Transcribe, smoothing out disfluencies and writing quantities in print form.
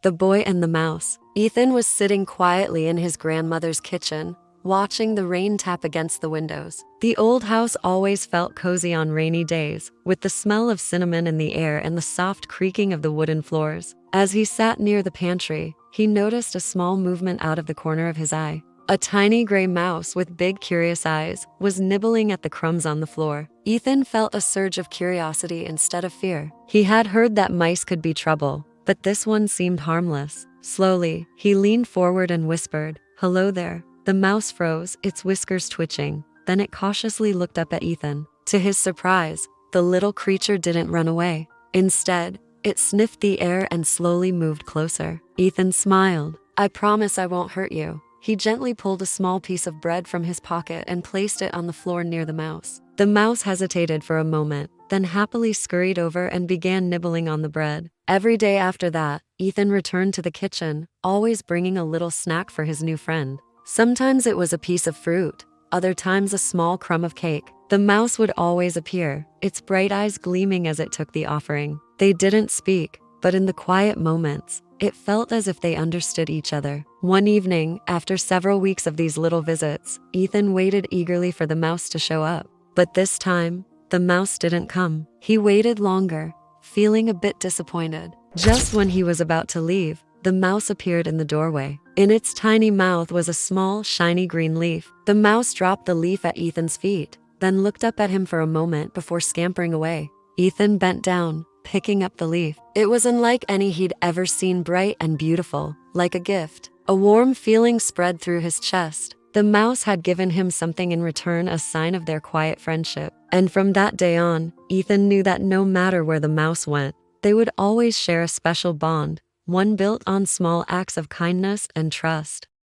The Boy and the Mouse. Ethan was sitting quietly in his grandmother's kitchen, watching the rain tap against the windows. The old house always felt cozy on rainy days, with the smell of cinnamon in the air and the soft creaking of the wooden floors. As he sat near the pantry, he noticed a small movement out of the corner of his eye. A tiny gray mouse with big curious eyes was nibbling at the crumbs on the floor. Ethan felt a surge of curiosity instead of fear. He had heard that mice could be trouble, but this one seemed harmless. Slowly, he leaned forward and whispered, "Hello there." The mouse froze, its whiskers twitching. Then it cautiously looked up at Ethan. To his surprise, the little creature didn't run away. Instead, it sniffed the air and slowly moved closer. Ethan smiled. "I promise I won't hurt you." He gently pulled a small piece of bread from his pocket and placed it on the floor near the mouse. The mouse hesitated for a moment, then happily scurried over and began nibbling on the bread. Every day after that, Ethan returned to the kitchen, always bringing a little snack for his new friend. Sometimes it was a piece of fruit, other times a small crumb of cake. The mouse would always appear, its bright eyes gleaming as it took the offering. They didn't speak, but in the quiet moments, it felt as if they understood each other. One evening, after several weeks of these little visits, Ethan waited eagerly for the mouse to show up. But this time, the mouse didn't come. He waited longer, feeling a bit disappointed. Just when he was about to leave, the mouse appeared in the doorway. In its tiny mouth was a small, shiny green leaf. The mouse dropped the leaf at Ethan's feet, then looked up at him for a moment before scampering away. Ethan bent down, picking up the leaf. It was unlike any he'd ever seen, bright and beautiful, like a gift. A warm feeling spread through his chest. The mouse had given him something in return, a sign of their quiet friendship. And from that day on, Ethan knew that no matter where the mouse went, they would always share a special bond, one built on small acts of kindness and trust.